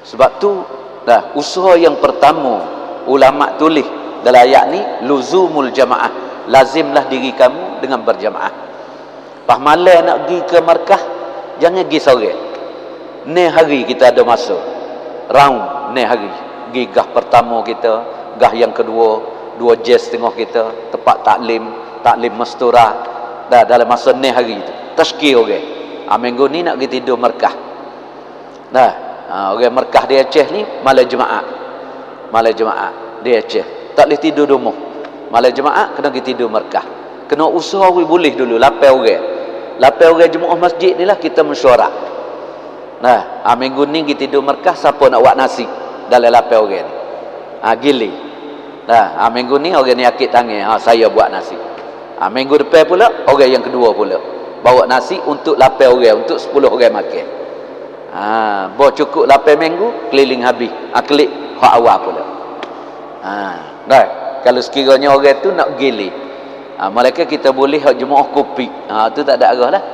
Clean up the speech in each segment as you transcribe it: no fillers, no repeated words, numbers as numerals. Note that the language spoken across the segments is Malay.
Sebab tu dah usaha yang pertama ulama tulis dalam ayat ni, luzumul jamaah, lazimlah diri kamu dengan berjamaah. Pas malam nak pergi ke markah, jangan pergi sore. Ni hari kita ada masa round, ni hari pergi gah pertama kita, gah yang kedua, 2 jam setengah kita tempat taklim mastura dah dalam masa ni hari tu tazkir orang. Minggu ni nak pergi tidur markah. Nah, orang markah di Aceh ni malam Jumaat di Aceh tak boleh tidur di rumah. Malam Jumaat kena pergi tidur markah. Kena usaha boleh dulu 8 orang jemaah masjid ni lah kita mesyuarat. Nah, minggu ni pergi tidur markah, siapa nak buat nasi dalam 8 orang ni? Gili. Nah, minggu ni orang ni akid tangan, saya buat nasi. Minggu depan pula orang yang kedua pula bawa nasi untuk 8 orang, untuk 10 orang makan. Bawa cukup 8 minggu keliling habis. Klik hak awal pula. Dah, kalau sekiranya orang tu nak gili, mereka kita boleh hak jemaah kopi. Tu tak ada arah lah.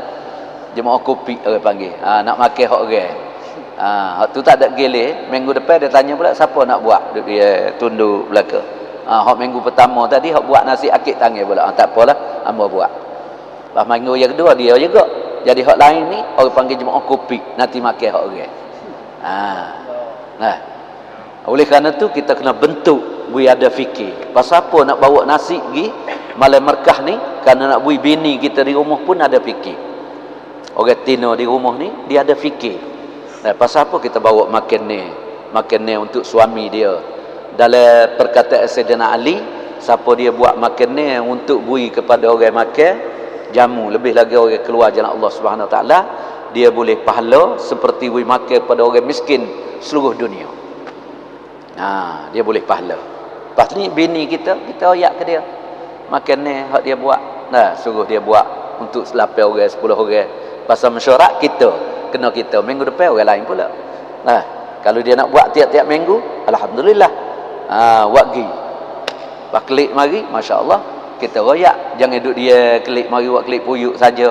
Jemaah kopi orang panggil. Nak makan hak orang. Hak tu tak ada gili. Minggu depan dia tanya pula siapa nak buat. Dia tunduk belaka. Hak minggu pertama tadi hak buat nasi akid tangan pula. Tak apalah, hamba buat. Lepas minggu yang kedua dia juga. Jadi hak lain ni orang panggil jemaah kopi, nanti makan hak orang. Nah. Oleh kerana tu kita kena bentuk bui ada fikir. Pasal apa nak bawa nasi pergi malam markah ni? Kerana nak bui bini kita di rumah pun ada fikir. Orang tino di rumah ni dia ada fikir. Nah, pasal apa kita bawa makan ni untuk suami dia. Dalam perkataan Sayyidina Ali, siapa dia buat makan ni untuk bui kepada orang makan jamu, lebih lagi orang keluar jalan Allah Subhanahu Wa Taala, dia boleh pahala seperti bui makan kepada orang miskin seluruh dunia. Dia boleh pahala. Lepas ni bini kita oyak ke dia makan ni hak dia buat. Suruh dia buat untuk 8 orang 10 orang. Pasal mesyuarat kita kena kita, minggu depan orang lain pula. Kalau dia nak buat tiap-tiap minggu, alhamdulillah. Buat pergi. Pas klik mari, masya-Allah, kita royak. Jangan duduk dia klik mari buat klik puyuk saja.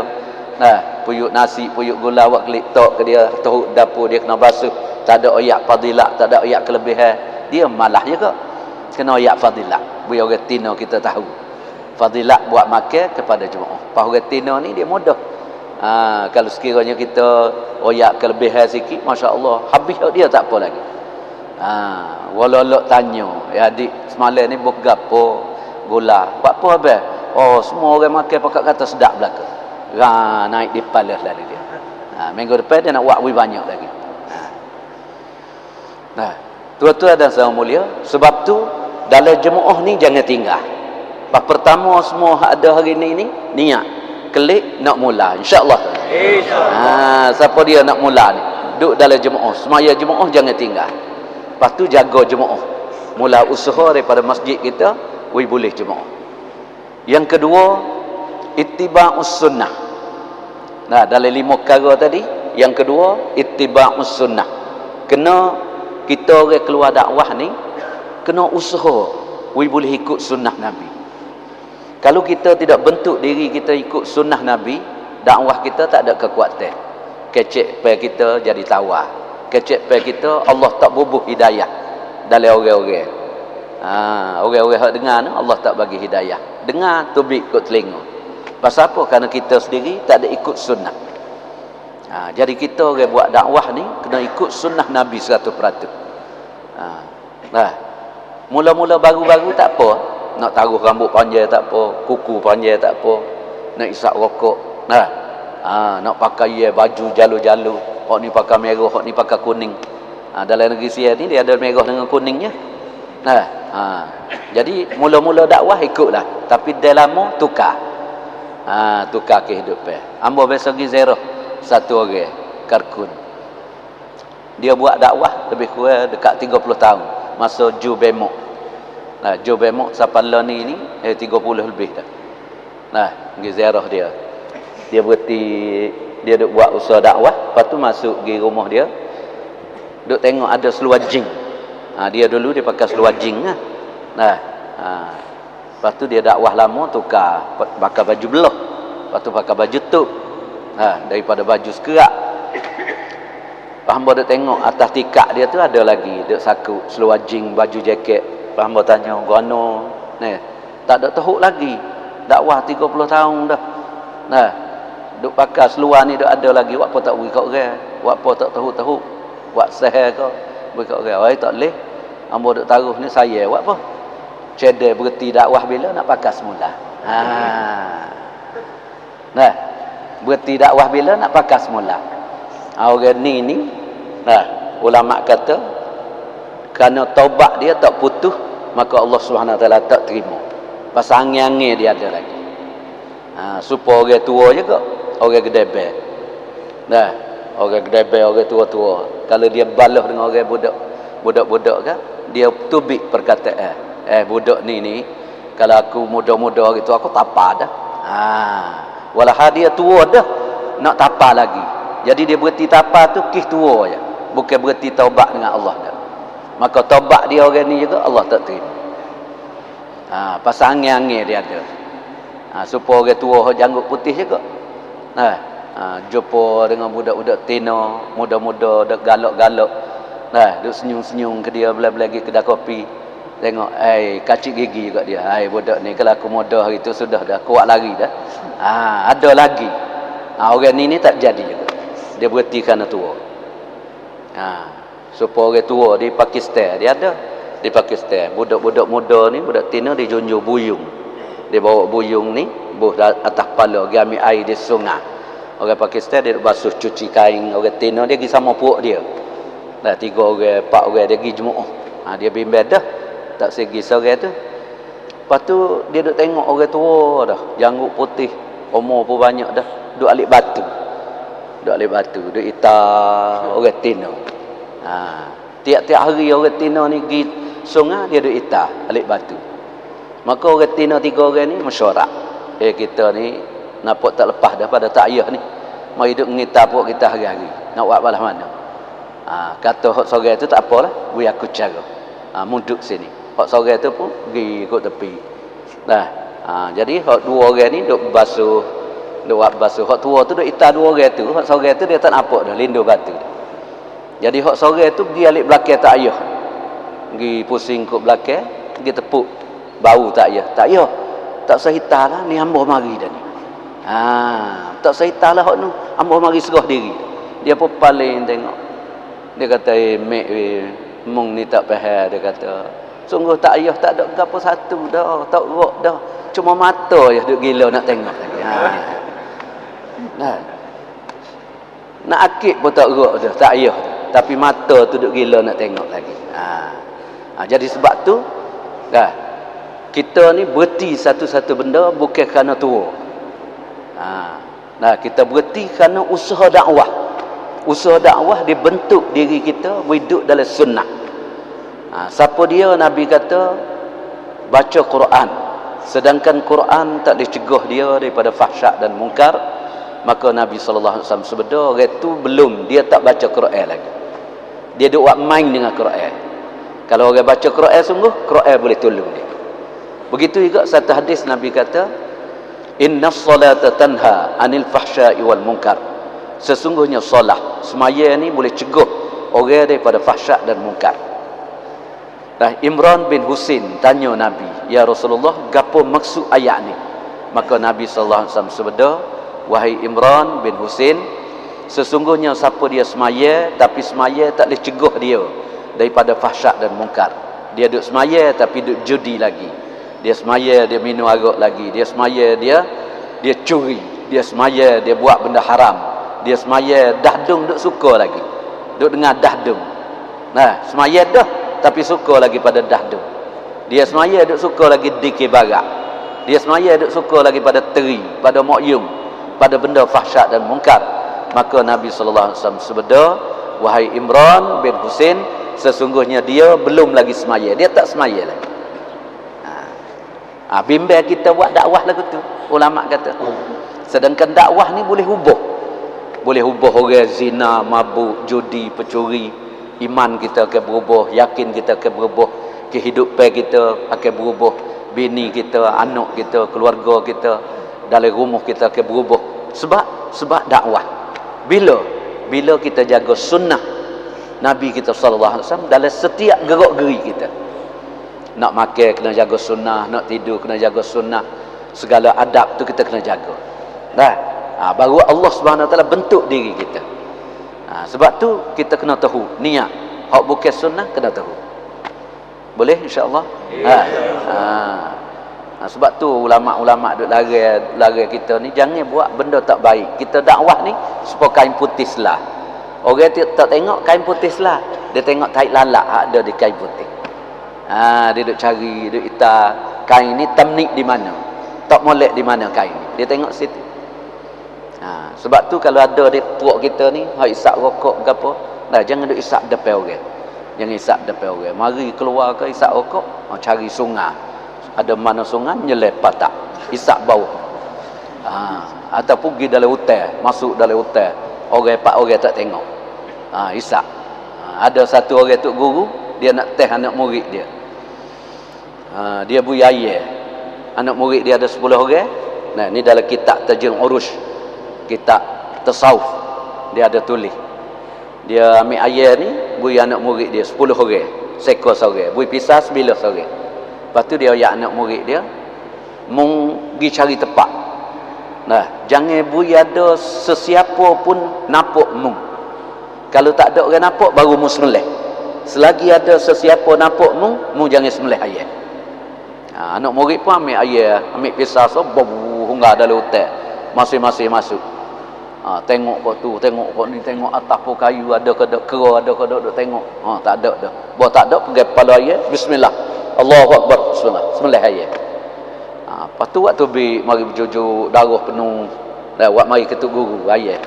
Puyuk nasi, puyuk gula, buat klik tok ke dia, tahu dapur dia kena basuh. Tak ada oyak fadilat, tak ada oyak kelebihan. Dia malah juga. Kena oyak fadilat. Biar orang tino kita tahu. Fadilat buat makan kepada jemaah. Pas orang tino ni dia mudah. Kalau sekiranya kita oyak kelebihan sikit, masya-Allah, habis dia tak apa lagi. Walau tanya, ya adik semalam ni buat gapo gula. Buat apa habis? Semua orang makan pakat kata sedap belaka. Naik di palas lagi dia. Minggu depan dia nak buat lebih banyak lagi. Tuan-tuan dan saudara mulia, sebab tu dalam jemaah ni jangan tinggal. Pas pertama semua ada hari ni niat klik nak mula, insya-Allah. Siapa dia nak mula ni duduk dalam jemaah, semaya jemaah jangan tinggal. Lepas tu jaga jemaah, mula usaha daripada masjid kita boleh jemaah. Yang kedua, ittiba'us sunnah. Dalam 5 perkara tadi, yang kedua ittiba'us sunnah. Kena kita orang keluar dakwah ni kena usaha boleh ikut sunnah Nabi. Kalau kita tidak bentuk diri kita ikut sunnah Nabi, dakwah kita tak ada kekuatan. Kecek pe kita jadi tawar. Kecek pe kita Allah tak bubuh hidayah dalam orang-orang. Orang-orang hak dengar Allah tak bagi hidayah. Dengar tubik kot telinga. Pasal apa? Kerana kita sendiri tak ada ikut sunnah. Jadi kita orang buat dakwah ni kena ikut sunnah Nabi 100%. Mula-mula baru-baru tak apa, nak taruh rambut panjang tak apa, kuku panjang tak apa, nak isap rokok, nak pakai baju jalu-jalu, hak ni pakai merah, hak ni pakai kuning. Dalam negeri Sia ni dia ada merah dengan kuningnya. Jadi mula-mula dakwah ikutlah, tapi dah lama tukar. Tukar kehidupan. Ambo biasa pergi ziarah satu orang Karkun. Dia buat dakwah lebih kurang dekat 30 tahun masa Ju Bemok. Ju Bemok Sapala ni 30 lebih dah. Pergi ziarah dia. Dia berhenti, dia duk buat usaha dakwah, lepas tu masuk pergi rumah dia. Duk tengok ada seluar jing. Dia dulu dia pakai seluar jing lah. Lepas tu dia dakwah lama tukar pakai baju belah. Lepas tu pakai baju tuk. Daripada baju sekerak. Hamba duk tengok atas tikak dia tu ada lagi duk saku seluar jing baju jaket. Hamba tanya gono ni tak ada teruk lagi dakwah 30 tahun dah. Nah duk pakai seluar ni duk ada lagi buat apa tak beri kat orang, buat apa tak teruk buat sahih ke beri kat orang. Oi tak leh hamba duk taruh ni saya buat apa cedek berhenti dakwah bila nak pakai semula. Nah berhenti dakwah bila nak pakai semula. Orang ni nah ulama kata kerana taubat dia tak putus maka Allah Subhanahu Wa Taala tak terima. Pasal angin-angin dia ada lagi. Supaya orang tua juga orang gedebel. Nah orang gedebel orang tua-tua kalau dia balah dengan orang budak-budak kan dia tubik perkataan budak ni kalau aku muda-muda gitu aku tapa dah. Walau dia tua dah nak tapa lagi. Jadi dia berhenti tapa tu kis tua je. Bukan berhenti taubat dengan Allah dah. Maka taubat dia orang ni juga Allah tak terima. Pasal angin-angin dia ada. Supaya orang tua janggut putih juga. Jumpa dengan budak-budak tino, muda-muda dak galak-galak. Duk senyum-senyum ke dia belah-belah lagi kedai kopi. Tengok, kacik gigi juga dia. Budak ni kalau aku muda hari tu sudah dah kuat lari dah. Ada lagi. Orang ni tak jadi juga. Dia berhenti kerana tua. Supaya orang tua di Pakistan dia ada. Di Pakistan budak-budak muda ni budak tino dia junjung buyung. Dia bawa buyung ni buh atas kepala dia ambil air di sungai. Orang Pakistan dia basuh cuci kain orang tino dia pergi sama puak dia. Dah 3 orang 4 orang dia pergi jemaah. Dia bimbang dah tak segi seorang tu. Lepas tu dia duk tengok orang tua dah janggut putih umur pun banyak dah duk alik batu duk itar orang tino. Tiap-tiap hari orang tino ni pergi sungai dia duk itar alik batu. Maka orang tino 3 orang ni mesyuarat kita ni nampak tak lepas daripada takyah ni mari duk ngitar puak kita hari-hari nak buat balas mana. Kata hak seorang tu tak apalah beri aku cara munduk sini. Hak seorang tu pun pergi ikut tepi. Jadi hak 2 orang ni duk basuh hak tua tu duk itar 2 orang tu. Hak seorang tu dia tak nampak dah lindu batu. Jadi hak seorang tu pergi alik belakang tak ayah. Pergi pusing kat belakang, pergi tepuk bau tak ayah. Tak ayah. Tak usah hitar lah ni hamba mari dah ni. Tak usah hitar lah hak nu. Hamba mari serah diri. Dia pun paling tengok. Dia kata mek mung ni tak faham dia kata. Sungguh tak ayah tak ada gapo satu dah, tak rok dah. Cuma mata je duk gila nak tengok lagi. Nak akid pun tak rok dah, tak ayah dah. Tapi mata tu duk gila nak tengok lagi. Jadi sebab tu kita ni berhenti satu-satu benda bukan kerana tua. Kita berhenti kerana usaha dakwah. Usaha dakwah dibentuk diri kita hidup dalam sunnah. Siapa dia Nabi kata baca Quran. Sedangkan Quran tak dicegah dia daripada fahsyak dan mungkar. Maka Nabi SAW sebeda orang tu belum dia tak baca Quran lagi. Dia duk buat main dengan Quran. Kalau orang baca Quran sungguh Quran boleh tolong dia. Begitu juga satu hadis Nabi kata innas salata tanha anil fahsya'i wal munkar. Sesungguhnya solat semaya ni boleh cegah orang daripada fahsyak dan mungkar. Imran bin Husain tanya Nabi, ya Rasulullah, gapo maksud ayat ni? Maka Nabi sallallahu alaihi wasallam sebeda, wahai Imran bin Husain, sesungguhnya siapa dia semaya tapi semaya tak boleh cegah dia daripada fahsyak dan mungkar. Dia duduk semaya tapi duduk judi lagi. Dia semaya dia minum arak lagi. Dia semaya dia curi. Dia semaya dia buat benda haram. Dia semaya dahdung duk suka lagi. Duk dengar dahdung. Semaya dah tapi suka lagi pada dahdung. Dia semaya duk suka lagi dikir barak. Dia semaya duk suka lagi pada teri, pada mokyung, pada benda fahsyat dan mungkar. Maka Nabi sallallahu alaihi wasallam sebeda, wahai Imran bin Husain, sesungguhnya dia belum lagi semaya. Dia tak semaya lagi. Bimbang kita buat dakwah lagu tu. Ulama kata. Sedangkan dakwah ni boleh ubah. Boleh ubah orang zina, mabuk, judi, pencuri. Iman kita akan berubah, yakin kita akan berubah, kehidupan kita akan berubah, bini kita, anak kita, keluarga kita, dalam rumah kita akan berubah. Sebab dakwah. Bila kita jaga sunnah Nabi kita sallallahu alaihi wasallam dalam setiap gerak-geri kita. Nak makan kena jaga sunnah, nak tidur kena jaga sunnah, segala adab tu kita kena jaga. Dah. Baru Allah Subhanahu Wa Taala bentuk diri kita. Sebab tu kita kena tahu niat. Hak bukan sunnah kena tahu. Boleh insya-Allah? Sebab tu ulama-ulama duk lari kita ni jangan buat benda tak baik. Kita dakwah ni supaya kain putih selah. Orang tak tengok kain putih selah, dia tengok tai lalat ada di kain putih. Dia duk cari, duk ita kain ni tamnik di mana, tak molek di mana kain ni. Dia tengok situ. Sebab tu kalau ada di puak kita ni hak isap rokok ke apa, jangan duk isap depan orang. Jangan isap depan orang. Mari keluar ke isap rokok, cari sungai. Ada mana sungai nyelep patak, isap bawah. Ataupun pergi dalam hutan, masuk dalam hutan, orang tak tengok. Isap. Ada satu orang tok guru, dia nak teh anak murid dia. Dia bui air. Anak murid dia ada 10 orang. Nah, ni dalam kitab Tajul Urush, kitab tasawuf, dia ada tulis. Dia ambil air ni, bui anak murid dia 10 orang, seekor seorang. Bui pisah 9 seorang. Lepas tu dia ayat anak murid dia mung pergi cari tempat. Nah, jangan bui ada sesiapa pun nampak mung. Kalau tak ada orang nampak baru mu sembelih. Selagi ada sesiapa nampak mu jangan sembelih ayat. Anak murid pun ambil ayat, ambil pisau so hunggar dalam hutan. Masing-masing masuk. Tengok kok tu, tengok kok ni, tengok atas pun kayu ada ke kera, ada ke duk tengok. Tak ada dah. Bawa tak ada pergi kepala ayat, bismillah. Allahu Akbar, bismillah. Sembelih ayat. Lepas tu waktu mari berjujuk darah penuh. Buat mari ketuk guru ayat.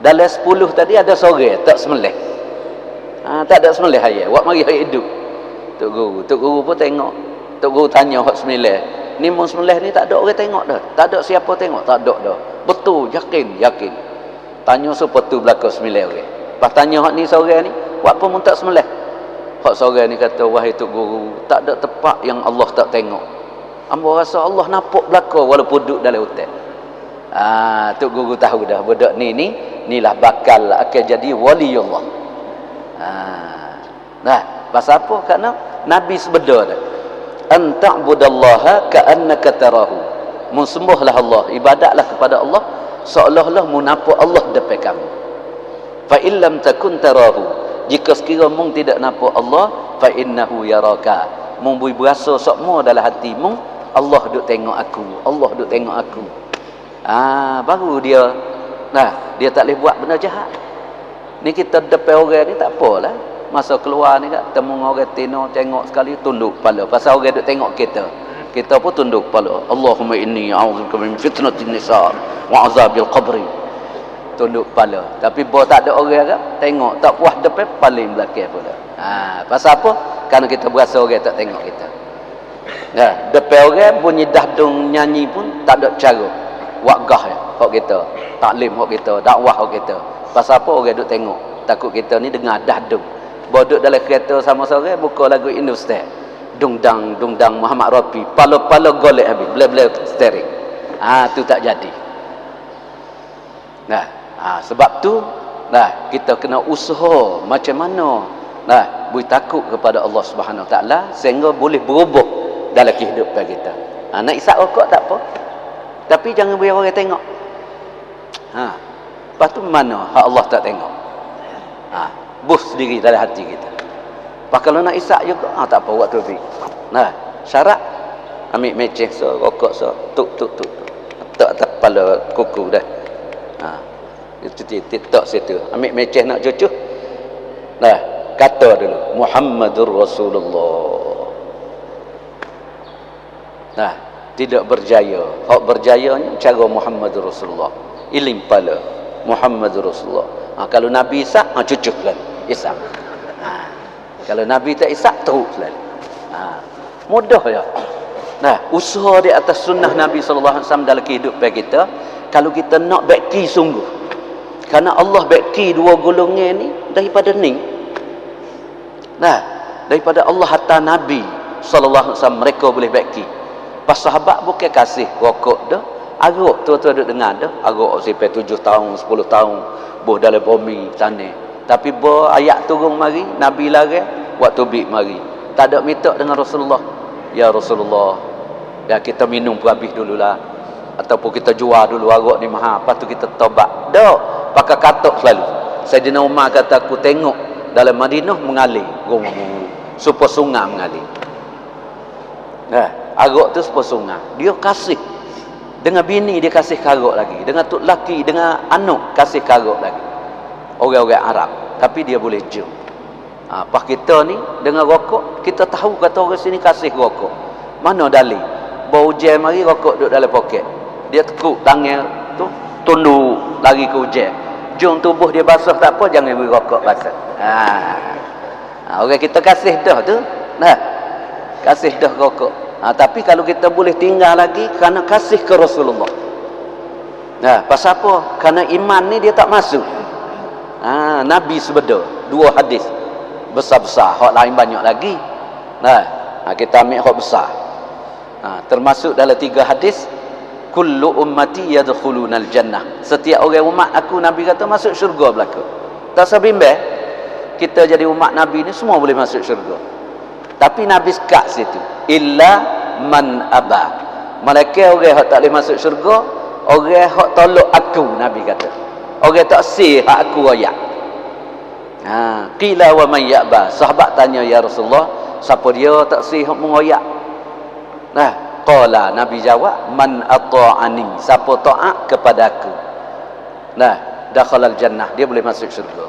Dalam 10 tadi ada seorang tak sembelih. Tak ada sembelih ayat. Wak mari ayat hidup. Tok guru pun tengok. Tok guru tanya hak sembelih. Ni mun sembelih ni tak ada orang tengok dah. Tak ada siapa tengok, tak ada dah. Betul, yakin. Tanya siapa tu belaka sembelih orang. Lepas tanya hak ni seorang ni, wak pun mun tak sembelih. Hak seorang ni kata, wahai tok guru, tak ada tempat yang Allah tak tengok. Hamba rasa Allah nampak belaka walaupun duduk dalam hutan. Tok guru tahu dah budak inilah bakal akan jadi waliullah. Pasal apa? Kerana Nabi sebeda dah. An ta'budallaha ka'annaka tarahu. Mu sembahlah Allah, ibadatlah kepada Allah seolah-olah mu nampak Allah depan kamu. Fa illam takun tarahu, jika sekiranya mu tidak nampak Allah, fa innahu yaraka. Mu berasa sokmo dalam hatimu, Allah duk tengok aku, Allah duk tengok aku. Baru dia dia tak boleh buat benda jahat. Ni kita depan orang ni tak apalah. Masa keluar ni kat temu orang tino tengok sekali tunduk kepala. Pasal orang duk tengok kita. Kita pun tunduk kepala. Allahumma inni a'udzubika min fitnatin nisa wa azabil qabri. Tunduk kepala. Tapi bo tak ada orang kat tengok, tak puas depan paling belakang pula. Pasal apa? Kerana kita berasa orang tak tengok kita. Depan orang bunyi dahdung nyanyi pun tak ada cara. Wakgah hak kita, taklim hak kita, dakwah hak kita. Pasal apa orang duk tengok? Takut kita ni dengar dahdung. Bodok dalam kereta sama seorang buka lagu Indostan. Dungdang Muhammad Rafi. Pala-pala golek habis. Bela-bela steering. Tu tak jadi. Sebab tu kita kena usaha macam mana boleh takut kepada Allah Subhanahu Wa Taala sehingga boleh berubah dalam kehidupan kita. Nak isap rokok tak apa. Tapi jangan biar orang tengok. Lepas tu mana hak Allah tak tengok. Bus sendiri dalam hati kita. Lepas kalau nak isap juga, tak apa waktu tu. Syarat ambil meceh so, rokok so, tuk. Tak atas kepala kuku dah. Itu tak situ. Ambil meceh nak cucuh. Kata dulu Muhammadur Rasulullah. Tidak berjaya. Hak berjayanya cara Muhammadur Rasulullah. Ilim pala Muhammadur Rasulullah. Kalau Nabi isap, cucuh selalu isap. Kalau Nabi tak isap, teruk selalu. Mudah ya. Usaha di atas sunnah Nabi SAW dalam kehidupan kita, kalau kita nak baki sungguh. Kerana Allah baki dua golongan ni daripada ni. Daripada Allah hatta Nabi SAW mereka boleh baki. Pas sahabat bukan kasih rokok dah. Aruk tu duduk dengar dah. Aruk sampai 7 tahun, 10 tahun. Buh dalam bumi sana. Tapi ayat turun mari, Nabi lari, waktu bik mari. Tak ada minta dengan Rasulullah. Ya Rasulullah, ya kita minum pun habis dululah. Ataupun kita jual dulu arak ni mahal, lepas tu kita tobat. Tak, pakai katok selalu. Sayyidina Umar kata, aku tengok dalam Madinah mengalir. Supaya sungai mengalir. Arak tu supaya sungai. Dia kasih. Dengan bini dia kasih karok lagi. Dengan tok laki, dengan anak kasih karok lagi. Orang-orang Arab. Tapi dia boleh jom. Pas kita ni dengan rokok, kita tahu kata orang sini kasih rokok. Mana dalil? Bawa hujan mari, rokok duduk dalam poket. Dia tekuk tangan tu, tunduk lari ke hujan. Jom tubuh dia basah tak apa, jangan beri rokok basah. Orang kita kasih dah tu. Kasih dah rokok. Tapi kalau kita boleh tinggal lagi kerana kasih ke Rasulullah. Pasal apa? Kerana iman ni dia tak masuk. Nabi sebeda 2 hadis besar-besar, hak lain banyak lagi. Kita ambil hak besar. Termasuk dalam 3 hadis, kullu ummati yadkhulunal jannah. Setiap orang umat aku, Nabi kata, masuk syurga belaka. Tak sabimbang kita jadi umat Nabi ni semua boleh masuk syurga. Tapi Nabi sekat situ, illa man aba. Malaikat orang hak tak boleh masuk syurga, orang hak tolak aku, Nabi kata. Orang tak sih hak aku royak. Qila wa man ya'ba. Sahabat tanya, ya Rasulullah, siapa dia tak sih hak mengoyak? Qala, Nabi jawab, man ata'ani, siapa taat kepada aku. Dakhalal jannah, dia boleh masuk syurga.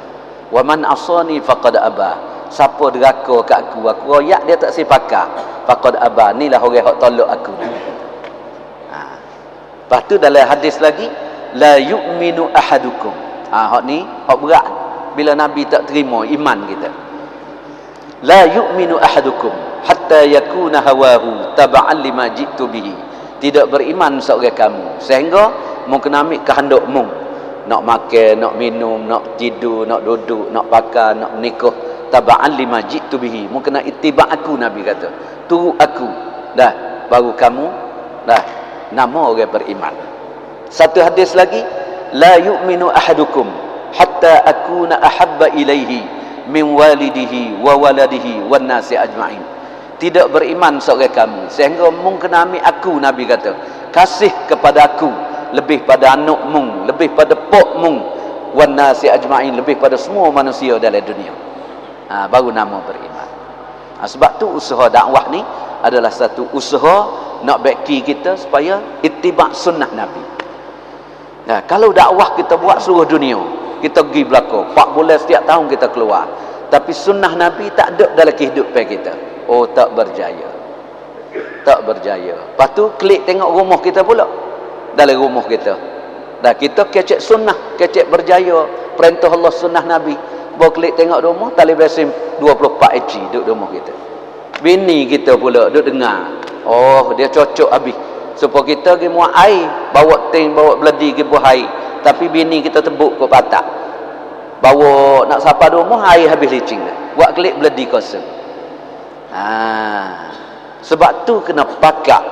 Wa man asani faqad aba. Siapa deraka kat aku royak dia tak sipakar, faqad aba, inilah orang hak tolak aku. Lepas tu dalam hadis lagi, la yu'minu ahadukum. Hak ni hak berat bila Nabi tak terima iman kita. La yu'minu ahadukum hatta yakuna hawahu taba'an lima jitu bihi. Tidak beriman seorang kamu sehingga mungkin ambil kehendak mu, nak makan, nak minum, nak tidur, nak duduk, nak pakai, nak menikah, taba'an lima jitu bihi, mungkin nak ittiba' aku, Nabi kata, turut aku, baru kamu nama orang beriman. Satu hadis lagi, la yu'minu ahadukum hatta akuna ahabba ilaihi min walidihi wa waladihi wan nasi ajma'in. Tidak beriman seorang kamu sehingga mungkin ambil aku, Nabi kata, kasih kepada aku lebih pada anak mung, lebih pada pok mung, wan nasi ajma'in, lebih pada semua manusia dalam dunia. Baru nama beriman. Sebab tu usaha dakwah ni adalah satu usaha nak baki kita supaya ittiba' sunnah Nabi. Kalau dakwah kita buat seluruh dunia, kita pergi belakang 4 bulan setiap tahun kita keluar, tapi sunnah Nabi tak ada dalam kehidupan kita, tak berjaya. Tak berjaya. Lepas tu klik tengok rumah kita pula. Dalam rumah kita kita kecek sunnah, kecek berjaya perintah Allah, sunnah Nabi. Bawa klik tengok rumah, tali besim 24 inci duduk rumah kita. Bini kita pula duduk dengar, dia cocok habis. Supaya kita pergi muat air, bawa ting, bawa beledi pergi buah air, tapi bini kita tebuk ke patak, bawa nak sapa rumah, air habis licin dah, buat klik beledi kosong. Sebab tu kena pakak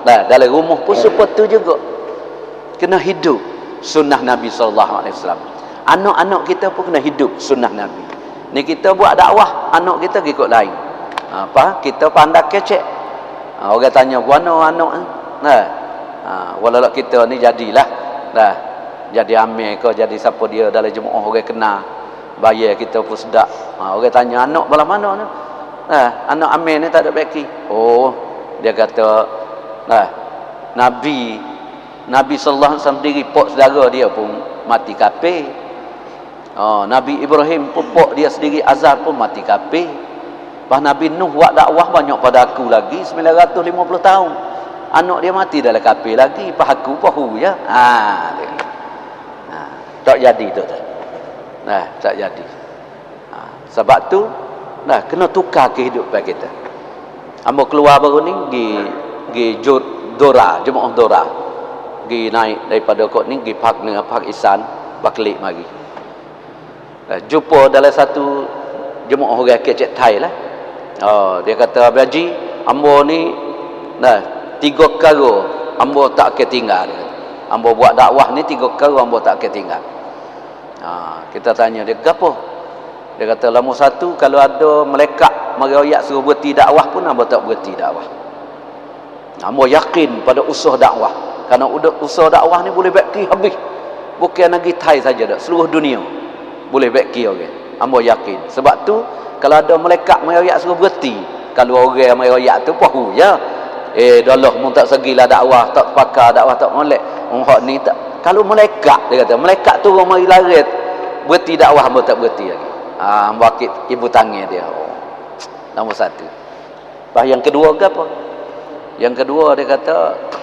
dalam rumah pun supaya tu juga kena hidup sunnah Nabi SAW. Anak-anak kita pun kena hidup sunnah Nabi. Ni kita buat dakwah, anak kita ikut lain. Kita pandai kecek. Orang tanya, "Guano anak?" Walau kita ni jadilah jadi amir ke, jadi siapa dia dalam jemaah, orang kenal, bayar kita pun sedap. Orang tanya, "Anak belah mana ni?" Anak amir ni tak ada baki. Dia kata, Nabi sallallahu alaihi wasallam sendiri pok saudara dia pun mati kafir. Nabi Ibrahim pun pok dia sendiri azab pun mati kafir. Bah Nabi Nuh buat dakwah banyak pada aku lagi 950 tahun. Anak dia mati dalam kafir lagi, pas aku pahu ya. Tak jadi tu. Tak jadi. Sebab tu kena tukar kehidupan kita. Ambo keluar baru ni gi Dora, jemaah Dora. Gi naik daripada kok ni gi Park dengan Park Isan, baklik mari. Jumpa dalam satu jemaah orang kecek Thai lah. Dia kata, "Abang Haji, ambo ni 3 perkara ambo tak ketinggal." Ambo buat dakwah ni 3 perkara ambo tak ketinggal. Kita tanya dia, "Gapo?" Dia kata nombor satu, kalau ada malaikat mari ayat suruh berhenti dakwah pun hamba tak berhenti dakwah. Hamba yakin pada usaha dakwah. Kerana usaha dakwah ni boleh baki habis. Bukan lagi Thai saja dak, seluruh dunia boleh baki orang. Hamba yakin. Sebab tu kalau ada malaikat mari ayat suruh berhenti, kalau orang mari ayat tu pahu ya. Dalah mun tak segilah dakwah, tak pakar dakwah, tak molek. Hak ni tak. Kalau malaikat, dia kata, malaikat turun mari larat berhenti dakwah, hamba tak berhenti lagi. Bakit ibu tangan dia. Nombor satu. Yang kedua ke apa? Yang kedua dia kata,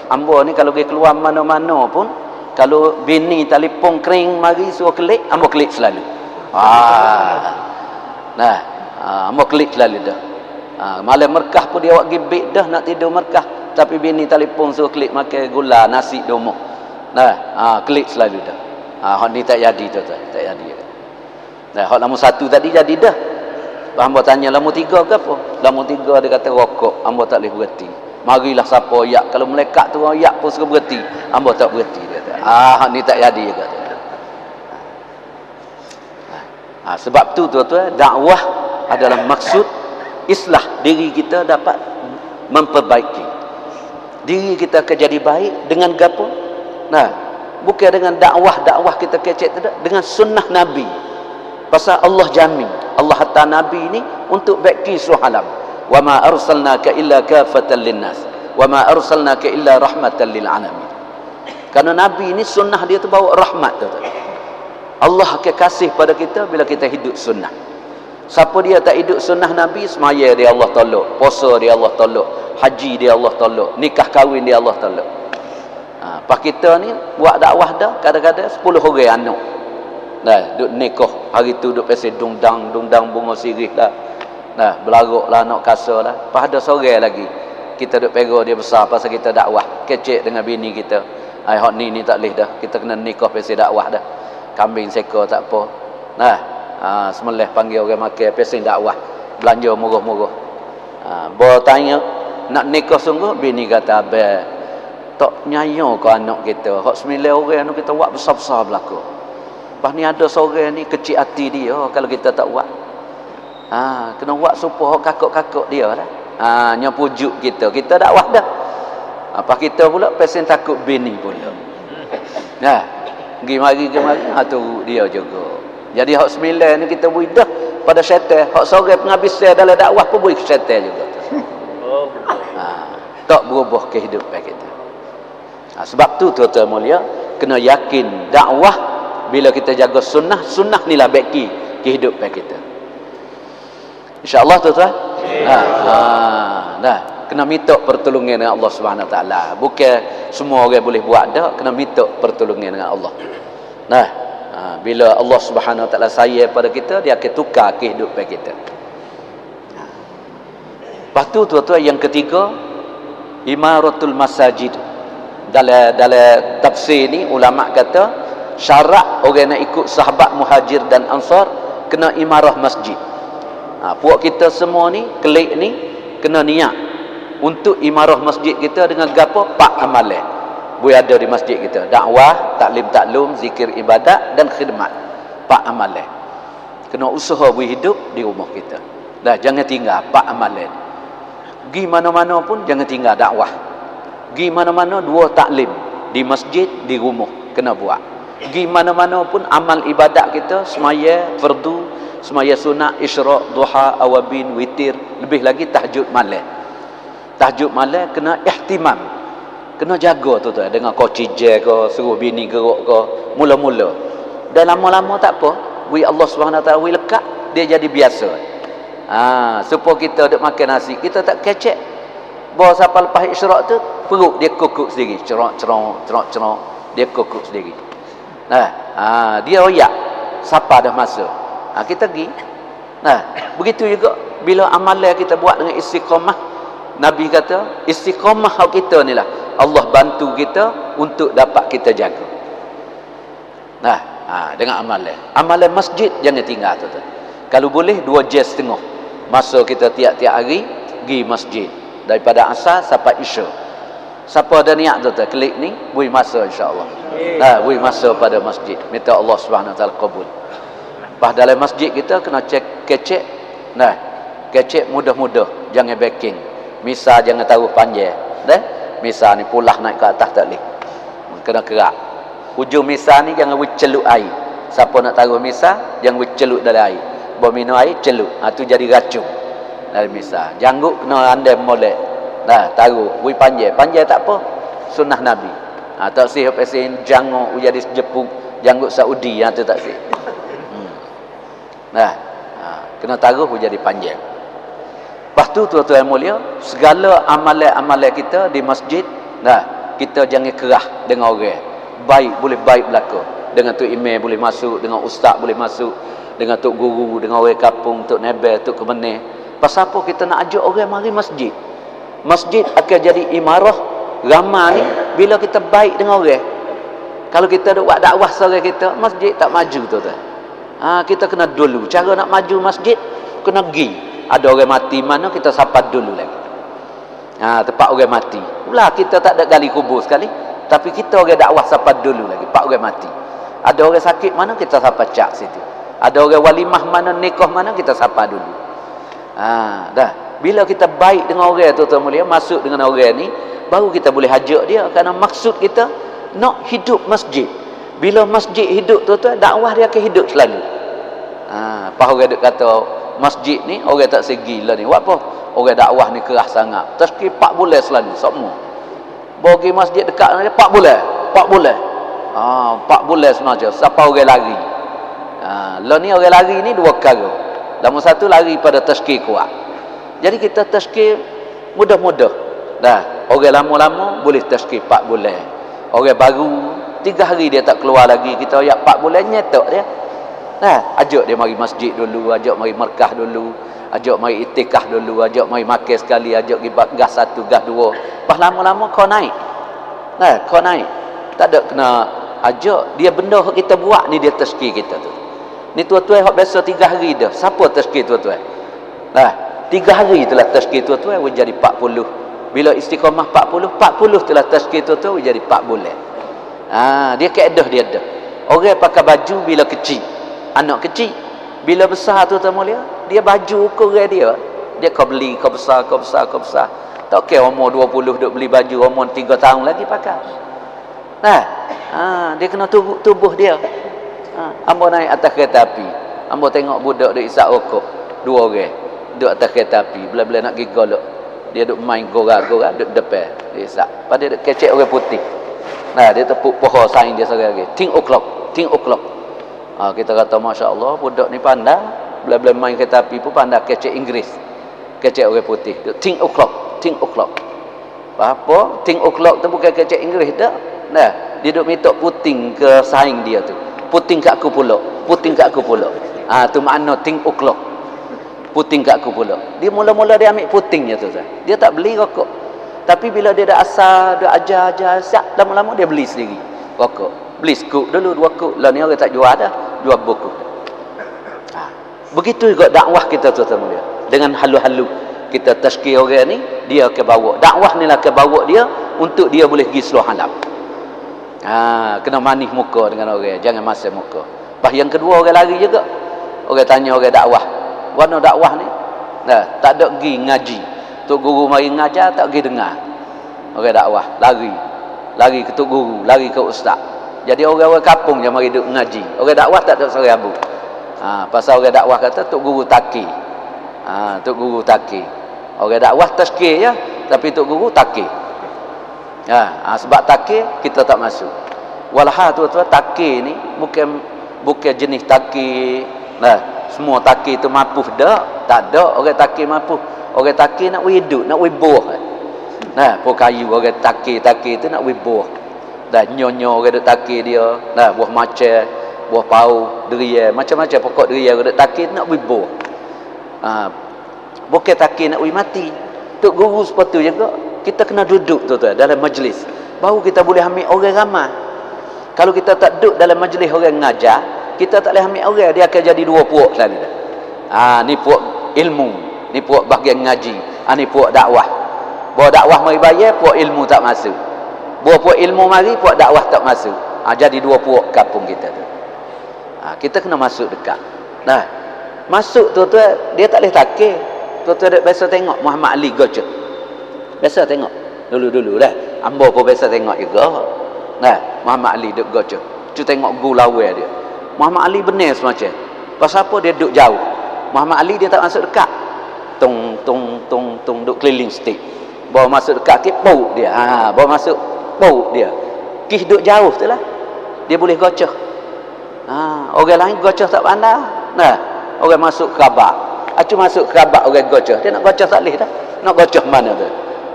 hamba ni kalau pergi keluar mana-mana pun, kalau bini telefon kering mari suruh klik, hamba klik selalu. Nah, hamba klik selalu dah. Malam Merkah pun dia awak gibik dah nak tidur Merkah, tapi bini telefon suruh klik makan gula nasi domo. Nah, klik selalu dah. Hak ni tak jadi tu, tak jadi. Nah, hak nombor satu tadi jadi dah. Hamba tanya nombor tiga ke apa? Nombor tiga dia kata rokok, hamba tak boleh berhenti. Marilah siapa ayat, kalau malaikat tu ayat pun suruh berhenti, hamba tak berhenti dia kata. Hak ni tak jadi dia kata. Sebab tu tuan-tuan, dakwah adalah maksud islah diri kita dapat memperbaiki. Diri kita akan jadi baik dengan gapo? Nah, bukan dengan dakwah kita kecek tidak, dengan sunnah Nabi. Pasal Allah jamin, Allah hantar Nabi ni untuk baki seluruh alam. Wa ma arsalnaka illa kafatan linnas wa ma arsalnaka illa rahmatan lil alamin. Karena Nabi ni sunnah dia tu bawa rahmat tu. Allah akan kasih pada kita bila kita hidup sunnah. Siapa dia tak hidup sunnah Nabi, semaya dia Allah tolak, puasa dia Allah tolak, haji dia Allah tolak, nikah kahwin dia Allah tolak. Pas kita ni buat dakwah dah, kadang-kadang 10 orang anak. Nah, duk nikah hari tu duk pasal dungdang bunga sirih lah. Nah, belaruk lah nak kasar lah. Pas ada sore lagi kita duk pega dia besar pasal kita dakwah, kecek dengan bini kita. Hak ni tak leh dah. Kita kena nikah pasal dakwah dah. Kambing seka tak apa. Nah, semelih panggil orang makan pasal dakwah. Belanja murah-murah. Bawa tanya nak nikah sungguh, bini kata abang tak nyayo ke anak kita. Hak 9 orang anak kita buat besar-besar belaka. Lepas ni ada seorang ni kecil hati dia kalau kita tak buat. Kena buat supaya kakak-kakak dia lah. Nya pujuk kita. Kita dakwah dah. Apa kita pula pesen takut bini pula. Nah, pergi mari tu dia juga. Jadi hak 9 ni kita beri dah pada syaitan. Hak seorang penghabis dalam dakwah pun beri syaitan juga. Tak berubah kehidupan kita. Sebab tu tuan-tuan mulia, kena yakin dakwah bila kita jaga sunnah ni lah baki kehidupan kita. InsyaAllah tuan-tuan. Kena minta pertolongan dengan Allah Subhanahu Wa Taala. Bukan semua orang boleh buat dah, kena minta pertolongan dengan Allah. Bila Allah Subhanahu Wa Taala sayang pada kita, dia akan tukar kehidupan kita. Lepas tu tuan-tuan, yang ketiga, imaratul masajid. Dalam tafsir ni ulama kata syarat orang nak ikut sahabat muhajir dan ansar kena imarah masjid. Puak kita semua ni klik ni kena niat untuk imarah masjid kita dengan gapo? 4 amalan boleh ada di masjid kita: dakwah, taklim taklum, zikir ibadat dan khidmat. 4 amalan kena usaha berhidup di rumah kita. Dah jangan tinggal 4 amalan. Pergi mana-mana pun jangan tinggal dakwah. Pergi mana-mana 2 taklim, di masjid, di rumah kena buat. Pergi mana-mana pun amal ibadat kita, semaya fardu, semaya sunat, isyraq, duha, awabin, witir, lebih lagi tahajud malam. Tahajud malam kena ihtimam, kena jaga tu dengan kau cijai ke, suruh bini geruk ke, mula-mula. Dan lama-lama tak apa, wi Allah Subhanahu Wa Taala wi lekat, dia jadi biasa. Supaya kita duk makan nasi, kita tak kecek. Bawa siapa lepas isyraq tu, perut dia kukuk sendiri, cerok, dia kukuk sendiri. Dia royak siapa dah masuk. Kita pergi. Begitu juga bila amalan kita buat dengan istiqamah, Nabi kata istiqamah kita ni lah Allah bantu kita untuk dapat kita jaga. Dengan amalan masjid jangan tinggal tu. Kalau boleh 2 jam setengah masa kita tiap-tiap hari pergi masjid daripada asar sampai isya. Siapa ada niat tu klik ni beri masa insya-Allah. Beri masa pada masjid. Minta Allah Subhanahu Wa Taala kabul. Pas dalam masjid kita kena cek kecek. Nah, kecek mudah-mudah, jangan backing. Misa jangan taruh panjang. Dah? Misa ni pulah naik ke atas tak boleh. Kena kerak. Hujung misa ni jangan celup air. Siapa nak taruh misa, jangan celup dalam air. Bawa minum air, celup. Tu jadi racun dalam misa. Janggut kena andai molek. Nah, taruh. Wui panjang. Panjang tak apa. Sunnah Nabi. Tak sih pesin janggut jadi jepuk. Janggut Saudi. Tu tak sih. Nah, kena taruh jadi panjang. Lepas tu tuan-tuan mulia, segala amalan-amalan kita di masjid, nah, kita jangan kerah dengan orang. Baik boleh baik berlaku. Dengan tok imam boleh masuk, dengan ustaz boleh masuk, dengan tok guru, dengan orang kampung, tok nebel, tok kemeneh. Pasal apa kita nak ajak orang mari masjid? Masjid akan jadi imarah ramai ni bila kita baik dengan orang. Kalau kita duk buat dakwah seorang kita, masjid tak maju tuan-tuan. Kita kena dulu. Cara nak maju masjid, kena pergi. Ada orang mati mana, kita sapa dulu lagi. Tempat orang mati. Ulah kita tak ada gali kubur sekali. Tapi kita orang dakwah sapa dulu lagi. Pak orang mati. Ada orang sakit mana, kita sapa cak situ. Ada orang walimah mana, nikah mana, kita sapa dulu. Dah. Bila kita baik dengan orang tuan-tuan mulia, masuk dengan orang ni, baru kita boleh hajak dia. Kerana maksud kita, nak hidup masjid. Bila masjid hidup tuan-tuan, dakwah dia akan hidup selalu. Pas orang duk kata masjid ni orang tak segi lah ni. Buat apa? Orang dakwah ni keras sangat. Tazkir 4 bulan selalu semua. Bagi masjid dekat ni 4 bulan. 4 bulan. 4 bulan semacam. Siapa orang lari. Lah ni orang lari ni dua perkara. Nombor satu lari pada tazkir kuat. Jadi kita tazkir mudah-mudah. Dah, orang lama-lama boleh tazkir 4 bulan. Orang baru 3 hari dia tak keluar lagi, kita ayat 4 bulan nyetok dia. Nah, ajak dia mari masjid dulu, ajak mari markah dulu, ajak mari itikaf dulu, ajak mari makan sekali, ajak pergi gas 1, gas 2. Pas lama-lama kau naik. Nah, kau naik. Tak ada kena ajak dia benda yang kita buat ni, dia tazkir kita tu. Ni tuan-tuan hak biasa 3 hari dah. Siapa tazkir tuan-tuan? Nah, 3 hari telah tazkir tuan-tuan jadi 40. Bila istiqamah 40 telah tazkir tuan-tuan jadi 4 bulan. Dia kaedah dia dah. Orang pakai baju bila kecil. Anak kecil. Bila besar tu tuan mulia, dia baju ukuran dia. Dia kau beli, kau besar. Tak kira umur 20 duk beli baju, umur 3 tahun lagi pakai. Nah, dia kena tubuh dia. Ambo naik atas kereta api. Ambo tengok budak duk isap rokok. 2 orang. Duk atas kereta api. Bila-bila nak pergi golok. Dia duk main gora-gora duk depan. Dia isap. Lepas dia duk kecek orang putih. Nah, dia tepuk pohon saing dia seorang lagi. 10 o'clock. Kita kata Masya Allah, budak ni pandai. Bila-bila main kereta api pun pandai kecek Inggeris. Kecek orang putih. 10 o'clock. Apa? 10 o'clock tu bukan kecek Inggeris dah. Nah, dia duk minta puting ke saing dia tu. Puting kat aku pula. Tu makna 10 o'clock. Puting kat aku pula. Dia mula-mula dia ambil putingnya tu. Dia tak beli rokok. Tapi bila dia dah asal, dah ajar siap, lama-lama dia beli sendiri rokok. Beli skop dulu 2 kop. Lah ni orang tak jual dah, jual buku. Begitu juga dakwah kita tuan-tuan mulia. Dengan halu-halu kita tazkir orang ni, dia akan bawa. Dakwah ni lah akan bawa dia untuk dia boleh pergi seluruh alam. Kena manis muka dengan orang, jangan masam muka. Lepas yang kedua orang lari juga. Orang tanya orang dakwah. Warna dakwah ni? Tak ada pergi ngaji. Tok guru mari ngajar tak pergi dengar. Orang dakwah lari ke tok guru, lari ke ustaz. Jadi orang-orang kampung yang mari duk ngaji. Orang dakwah tak ada serabut. Pasal orang dakwah kata tok guru takir. Tok guru takir. Orang dakwah tazkir ya, tapi tok guru takir. Sebab takir kita tak masuk. Walha tuan-tuan, takir ni bukan jenis takir. Semua takir tu mapuh dak? Tak ada orang takir mapuh. Orang takir nak hidup, nak buah. Pok kayu orang takir tu nak buah. Nyonya orang duk takir dia. Buah macam, buah pau, durian, macam-macam pokok durian orang duk takir nak buah. Bukan takir nak mati. Tok guru sepatu juga. Kita kena duduk tuan-tuan dalam majlis. Baru kita boleh ambil orang ramai. Kalau kita tak duduk dalam majlis orang ngajar, kita tak boleh ambil orang, dia akan jadi 2 puak sekali dah. Ni puak ilmu. Ni puak bahagian ngaji. Ni puak dakwah. Bawa dakwah mari bayar, puak ilmu tak masuk. Bawa puak ilmu mari, puak dakwah tak masuk. Jadi 2 puak kampung kita tu. Kita kena masuk dekat. Nah, masuk tuan-tuan, dia tak boleh takir. Tuan-tuan biasa tengok Muhammad Ali Gocha. Biasa tengok. Dulu-dulu dah. Ambo pun biasa tengok juga. Nah, Muhammad Ali duk Gocha. Cu tengok gulawai dia. Muhammad Ali benar semacam. Pasal apa dia duduk jauh? Muhammad Ali dia tak masuk dekat. Tung duk keliling stick. Bawa masuk dekat sikit, bau dia. Bawa masuk, bau dia. Kis duduk jauh tu lah. Dia boleh gocah. Orang lain gocah tak pandai. Nah, orang masuk kerabat. Acu masuk kerabat orang gocah. Dia nak gocah tak boleh dah. Nak gocah mana tu?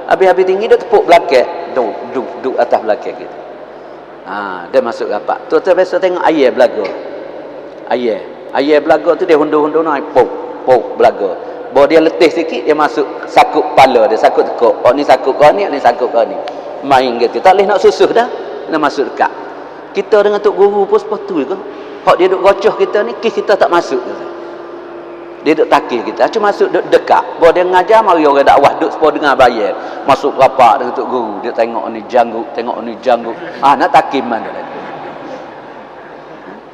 Habis-habis tinggi dia tepuk belakang. Duk atas belakang gitu. Dia masuk kerabat. Tu biasa tengok ayah belaga. Ayah belaga tu dia hundur-hundur naik. Pok belaga. Bawa dia letih sikit, dia masuk sakup kepala dia. Sakut tekuk. Oh ni sakut kau ni sakut kau ni. Main gitu. Tak boleh nak susuh dah. Dia masuk dekat. Kita dengan Tok Guru pun seperti tu ke? Hak dia duk gocoh kita ni, kis kita tak masuk. Dia duk takir kita. Cuma masuk duk dekat. Bahawa dia mengajar, mari orang dakwah duk sepuluh dengar bayar. Masuk rapat dengan Tok Guru. Dia tengok ni janggut, tengok ni janggut. Nak takir mana lagi?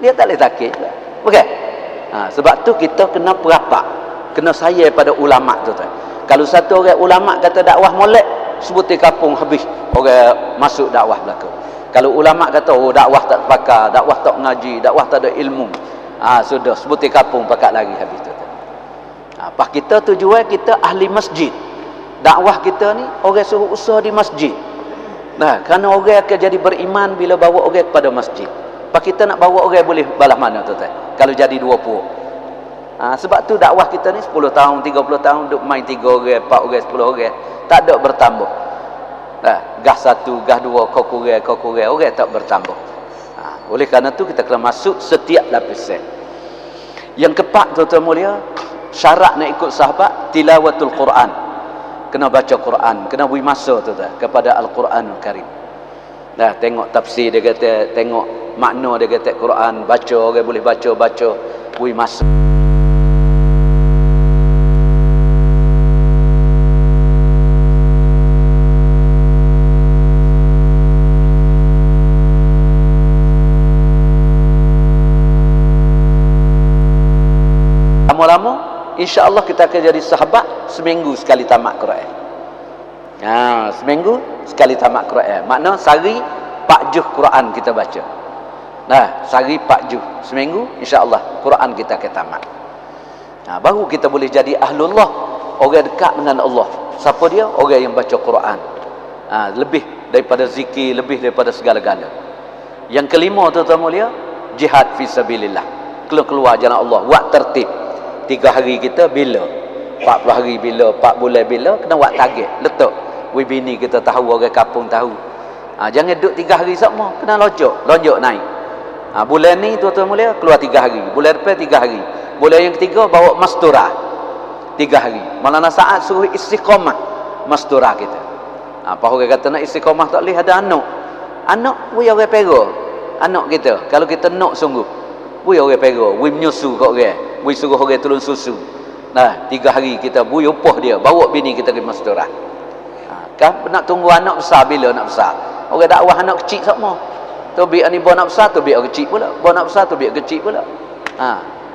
Dia tak boleh takir. Okey? Sebab tu kita kena perapat. Kena sayang pada ulama' tu. Kalau satu orang ulama' kata dakwah molek, sebutir kapung habis. Orang masuk dakwah belakang. Kalau ulama' kata, dakwah tak pakar, dakwah tak ngaji, dakwah tak ada ilmu. Sudah, sebutir kapung pakat lari habis tu. Pas kita tujuan kita ahli masjid. Dakwah kita ni, orang suruh usaha di masjid. Nah, kerana orang akan jadi beriman bila bawa orang kepada masjid. Pas kita nak bawa orang boleh balas mana tu? Kalau jadi 20. Sebab tu dakwah kita ni 10 tahun, 30 tahun, duk main 3 orang, 4 orang, 10 orang. Tak ada bertambah. Gah 1, gah 2, kau kurang, orang tak bertambah. Oleh kerana tu kita kena masuk setiap lapisan. Yang keempat, tuan-tuan mulia, syarat nak ikut sahabat, tilawatul Quran. Kena baca Quran, kena beri masa tuan-tuan kepada Al-Quranul Karim. Tengok tafsir dia kata, tengok makna dia kata Quran, baca, orang boleh baca, beri masa. Lama-lama insya-Allah kita akan jadi sahabat seminggu sekali tamat Quran. Seminggu sekali tamat Quran. Makna sehari 4 juz Quran kita baca. Sehari 4 juz. Seminggu insya-Allah Quran kita akan tamat. Baru kita boleh jadi ahlullah, orang dekat dengan Allah. Siapa dia? Orang yang baca Quran. Lebih daripada zikir, lebih daripada segala-gala. Yang kelima, tuan-tuan mulia, jihad fi sabilillah. Keluar jalan Allah, buat tertib. 3 hari kita bila, 40 hari bila, 4 bulan bila, kena buat target, letak. Bini kita tahu, orang kampung tahu. Jangan duduk 3 hari sama, kena lonjok naik. Bulan ni tuan-tuan mulia keluar 3 hari, bulan depan 3 hari, bulan yang ketiga bawa masturah 3 hari. Maulana Sa'ad suruh istiqamah masturah kita. Apa orang kata nak istiqamah tak boleh ada anak we orang pera anak kita. Kalau kita nak sungguh, we orang pera, we menyusu kat orang, we suruh orang turun susu. 3 hari kita bui upah dia, bawa bini kita ke masturah. Kan nak tunggu anak besar bila nak besar. Orang dakwah anak kecil sama. Tu biar ni bawa nak besar, tu biar kecil pula. Bawa nak besar, tu biar kecil pula.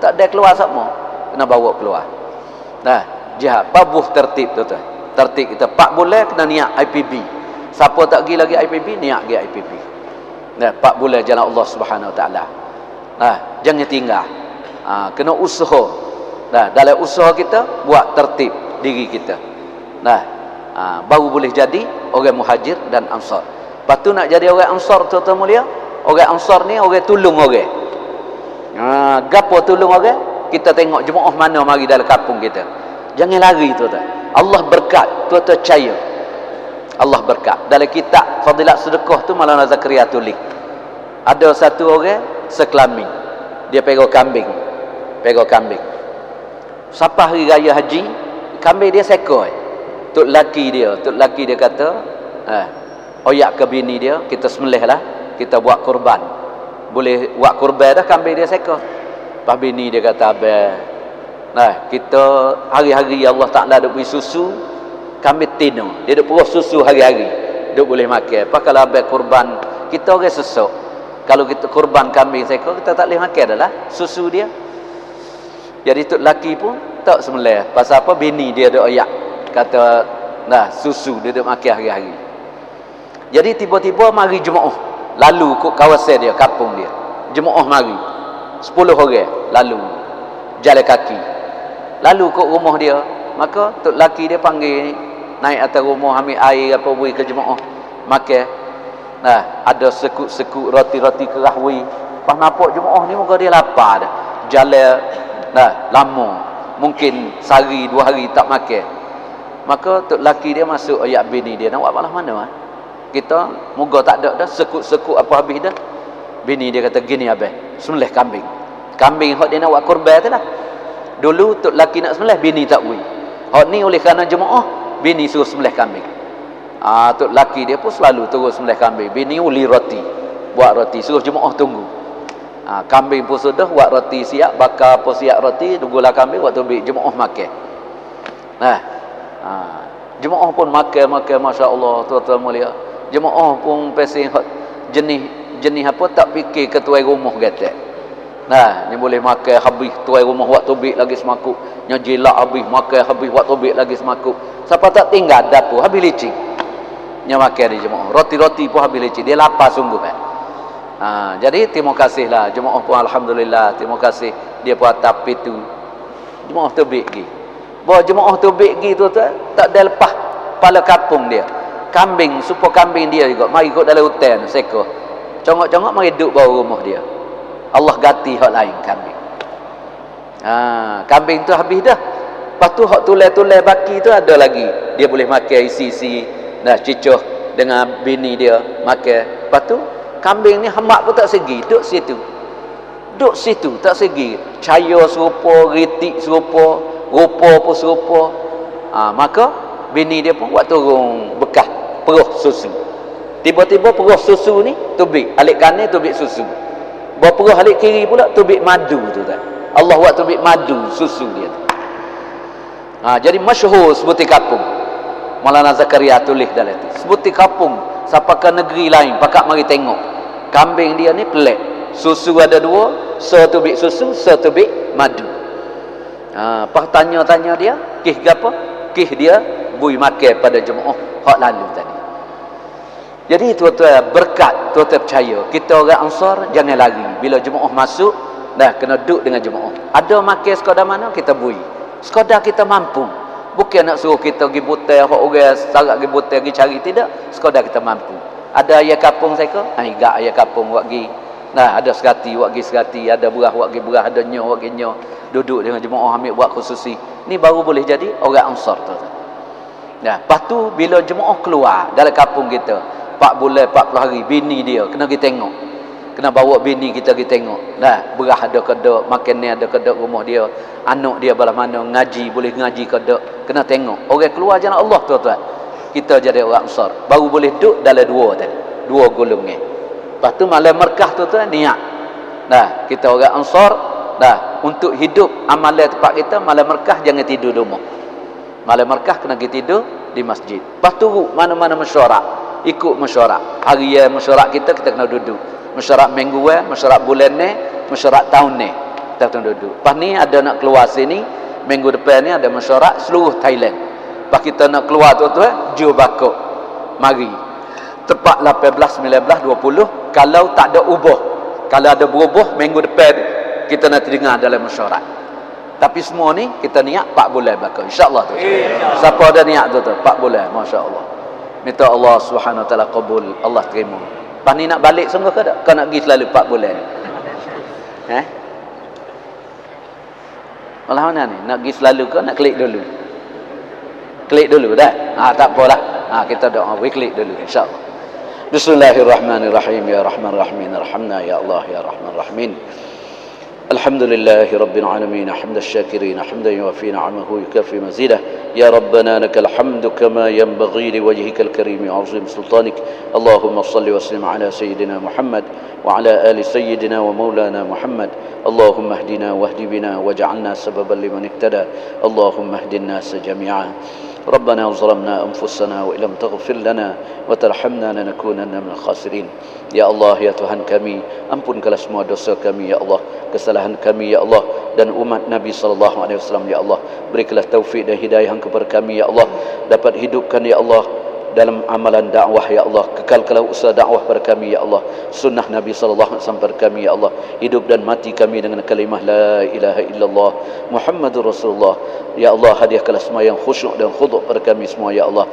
Tak ada keluar sama. Kena bawa keluar. Jihad, babuh tertib tu. Tertib kita 4 bulan kena niat IPB. Siapa tak pergi lagi IPB, niat pergi IPB. 4 bulan jalan Allah Subhanahu Wa Taala. Jangan tinggal. Kena usaha. Dalam usaha kita buat tertib diri kita. Baru boleh jadi orang muhajir dan ansar. Lepas tu nak jadi orang ansar, tuan-tuan mulia, orang ansar ni orang tolong orang. Gapo tolong orang? Kita tengok jemaah mana mari dalam kampung kita. Jangan lari, tuan-tuan. Allah berkat, tuan-tuan percaya. Allah berkat. Dalam kitab Fadilat Sedekah tu Maulana Zakaria tulis. Ada satu orang sekelamin. Dia pegang kambing. Sampai hari raya haji, kambing dia sekor. Tok laki dia kata, oyak ke bini dia, kita sembelih lah, kita buat kurban. Boleh buat kurban dah, kambing dia sekor. Lepas bini dia kata, abang, kita hari-hari Allah Ta'ala duk beri susu, kambing tino, dia duk perah susu hari-hari, duk boleh makan. Lepas kalau abang kurban, kita orang sesok, kalau kita kurban kambing sekor, kita tak boleh makan dah lah susu dia. Jadi tok laki pun tak sembelih. Pasal apa? Bini dia ada ayak kata susu dia duk makan hari-hari. Jadi tiba-tiba mari jemaah lalu kok kawasan dia, kampung dia. Jemaah mari 10 orang lalu jalan kaki. Lalu kok rumah dia, maka tok laki dia panggil naik atas rumah ambil air apa beri ke jemaah makan. Ada sekuk-sekuk roti-roti kerah beri. Pas nampak jemaah ni muka dia lapar dah. Jalan lama. Mungkin sehari 2 hari tak makan. Maka tok laki dia masuk ayat bini dia, nak buat malah mana? Kita moga tak ada dah sekuk-sekuk apa habis dah. Bini dia kata gini abang, sembelih kambing. Kambing hak dia nak buat korban tu lah. Dulu tok laki nak sembelih, bini tak beri. Hak ni oleh kerana jemaah, bini suruh sembelih kambing. Tok laki dia pun selalu terus sembelih kambing. Bini uli roti, buat roti, suruh jemaah tunggu. Kambing pun sudah buat roti siap, bakar apa siap roti, tunggulah kambing waktu ambil jemaah makan. Jemaah pun makan, masya-Allah, tuan-tuan mulia. Jemaah pun pesing jenis apa tak fikir ke tuan rumah kata. Ni boleh makan habis tuan rumah buat tubik lagi semakuk. Nya jilak habis makan habis buat tubik lagi semakuk. Siapa tak tinggal dapur habis licin. Nya makan di jemaah. Roti-roti pun habis licin. Dia lapar sungguh kan. Jadi terima kasihlah jemaah pun alhamdulillah, terima kasih dia pun atap itu. Jemaah tubik gi. Bahawa jemaah tubik gi tu tak ada lepas kepala kampung dia. Kambing, supaya kambing dia juga mari ikut dalam hutan seko. Congok-congok mari duduk bawah rumah dia. Allah ganti hak lain kambing. Kambing tu habis dah. Lepas tu hak tulai-tulai baki tu ada lagi. Dia boleh makan isi-isi cicuh dengan bini dia makan. Lepas tu kambing ni hamak pun tak segi, duduk situ. Duduk situ tak segi. Cahaya serupa, ritik serupa, rupa pun serupa. Maka bini dia pun buat turun bekas peruh susu. Tiba-tiba peruh susu ni tubik, alik kanan tubik susu. Bawa peruh alik kiri pula tubik madu tu kan. Allah buat tubik madu susu dia tu. Jadi masyhur sebuti kampung. Maulana Zakaria tulis dalam tu. Sebuti kampung sampai ke negeri lain pakak mari tengok. Kambing dia ni pelik. Susu ada 2, setubik susu, setubik madu. Pas tanya-tanya dia, kih gapo? Kih dia bui makan pada jemaah hak lalu tadi. Jadi tuan-tuan berkat, tuan-tuan percaya kita orang Ansar jangan lari bila jemaah masuk kena duduk dengan jemaah. Ada makan sekadar mana kita bui, sekadar kita mampu. Bukan nak suruh kita pergi butai hak orang sarak pergi butai pergi cari, tidak, sekadar kita mampu. Ada ayah kampung saya ke? Igak ayah kampung buat pergi. Ada segati buat pergi segati, ada berah buat pergi berah, ada nyoh buat pergi nyoh. Duduk dengan jemaah ambil buat khususi. Ni baru boleh jadi orang Ansar tu. Lepas tu bila jemaah keluar dalam kampung kita 4 bulan 40 hari, bini dia kena pergi tengok. Kena bawa bini kita pergi tengok. Berah ada kedok, makan ni ada kedok rumah dia. Anak dia belah mana, ngaji boleh ngaji kedok. Kena tengok. Orang keluar jalan Allah tuan-tuan. Kita jadi orang Ansar. Baru boleh duduk dalam 2 tadi. 2 golongan. Lepas tu malam merkah tuan-tuan niat. Kita orang Ansar untuk hidup amalan tempat kita malam merkah jangan tidur di rumah. Malam merkah kena pergi tidur di masjid. Lepas tu mana-mana mesyuarat. Ikut mesyuarat. Harian mesyuarat kita kena duduk. Mesyuarat mingguan, mesyuarat bulan ni, mesyuarat tahun ni. Kita kena duduk. Lepas ni ada nak keluar sini, minggu depan ni ada mesyuarat seluruh Thailand. Lepas kita nak keluar tuan-tuan, Johor Bahru. Mari. Tepat 18, 19, 20. Kalau tak ada ubah. Kalau ada berubah, minggu depan kita nanti dengar dalam mesyuarat. Tapi semua ni kita niat 4 bulan bakal. InsyaAllah tu. Siapa ada niat tu 4 bulan. Masya Allah. Minta Allah Subhanahu Wa Taala kabul. Allah terima. Lepas ni nak balik sungguh ke tak? Kau nak pergi selalu 4 bulan ni? Malah mana ni? Nak pergi selalu ke nak klik dulu? Klik dulu dah? Tak apalah. Kita doa. Klik dulu insyaAllah. Bismillahirrahmanirrahim. Ya Rahman Rahimin. Arhamna ya Allah ya Rahman Rahimin. الحمد لله رب العالمين حمد الشاكرين حمدا يوفي نعمه ويكافئ مزيده يا ربنا لك الحمد كما ينبغي لوجهك الكريم وعظيم سلطانك اللهم صل وسلم على سيدنا محمد وعلى آل سيدنا ومولانا محمد اللهم اهدنا واهد بنا واجعلنا سببا لمن اهتدى اللهم اهد الناس جميعا ربنا ظلمنا أنفسنا وإن لم تغفر لنا وترحمنا لنكونن من الخاسرين. Ya Allah, ya Tuhan kami, ampunkanlah semua dosa kami ya Allah, kesalahan kami ya Allah, dan umat Nabi SAW ya Allah. Berikanlah taufik dan hidayah kepada kami ya Allah, dapat hidupkan ya Allah dalam amalan dakwah ya Allah, kekalkanlah usaha dakwah pada kami ya Allah, sunnah Nabi SAW pada kami ya Allah, hidup dan mati kami dengan kalimah la ilaha illallah Muhammadur Rasulullah. Ya Allah, hadiahkanlah semua yang khusyuk dan khudu' pada kami semua ya Allah.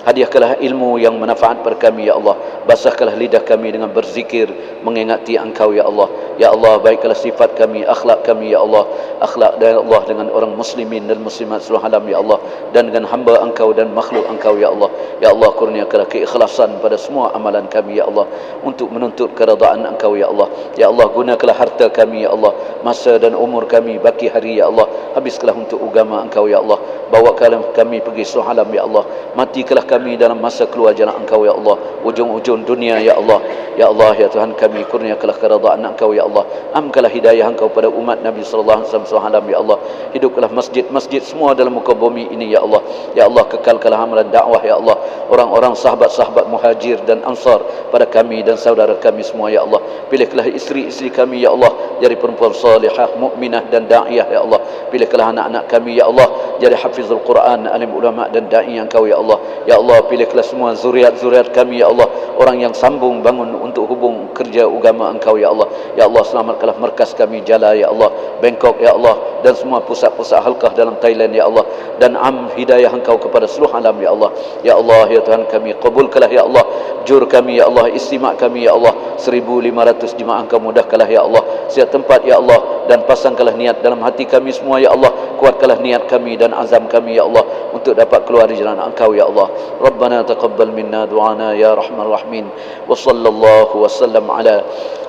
Hadiahkanlah ilmu yang manfaat pada kami ya Allah. Basahkanlah lidah kami dengan berzikir, mengingati Engkau ya Allah. Ya Allah, baikkanlah sifat kami, akhlak kami ya Allah, akhlak ya Allah dengan orang muslimin dan muslimat seluruh alam ya Allah, dan dengan hamba Engkau dan makhluk Engkau ya Allah. Ya Allah, kurniakanlah keikhlasan pada semua amalan kami ya Allah, untuk menuntut keredaan Engkau ya Allah. Ya Allah, gunakanlah harta kami ya Allah, masa dan umur kami baki hari ya Allah, habiskanlah untuk agama Engkau ya Allah. Bawakanlah kami pergi seluruh alam ya Allah, matikanlah kami dalam masa keluar jalan Engkau ya Allah, ujung-ujung dunia ya Allah. Ya Allah, ya Tuhan kami, kurniakanlah keredaan Engkau ya Allah, amkanlah hidayah Engkau pada umat Nabi sallallahu alaihi wasallam ya Allah. Hidupkanlah masjid-masjid semua dalam muka bumi ini ya Allah. Ya Allah, kekalkanlah amalan dakwah ya Allah, orang-orang sahabat-sahabat muhajir dan ansar pada kami dan saudara kami semua ya Allah. Pilihkanlah isteri-isteri kami ya Allah jadi perempuan salihah, mukminah dan da'iyah ya Allah. Pilihkanlah anak-anak kami ya Allah jadi hafizul Quran, alim ulama dan da'i Engkau ya Allah. Ya Allah, pilihkanlah semua zuriat-zuriat kami ya Allah, orang yang sambung bangun untuk hubung kerja agama Engkau ya Allah. Ya Allah, selamatkanlah markas kami Jala ya Allah, Bangkok ya Allah, dan semua pusat-pusat halqah dalam Thailand ya Allah, dan hidayah Engkau kepada seluruh alam ya Allah. Ya Allah, ya Tuhan kami, qabulkanlah ya Allah jur kami ya Allah, istimak kami ya Allah, 1500 jemaah Engkau mudahkanlah ya Allah setiap tempat ya Allah, dan pasangkanlah niat dalam hati kami semua ya Allah. Kuatkanlah niat kami dan azam kami ya Allah untuk dapat keluar di jalan Engkau ya Allah. Rabbana taqabbal minna du'ana ya rahman rahimin. Wa sallallahu wa sallam ala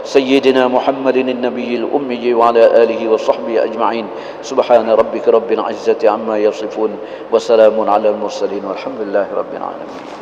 sayyidina Muhammadin an-nabiyil ummi wa ala alihi wa sahbihi ajma'in. Subhana rabbika rabbil izzati amma yasifun wa salamun ala al-mursalin walhamdulillahi rabbil alamin.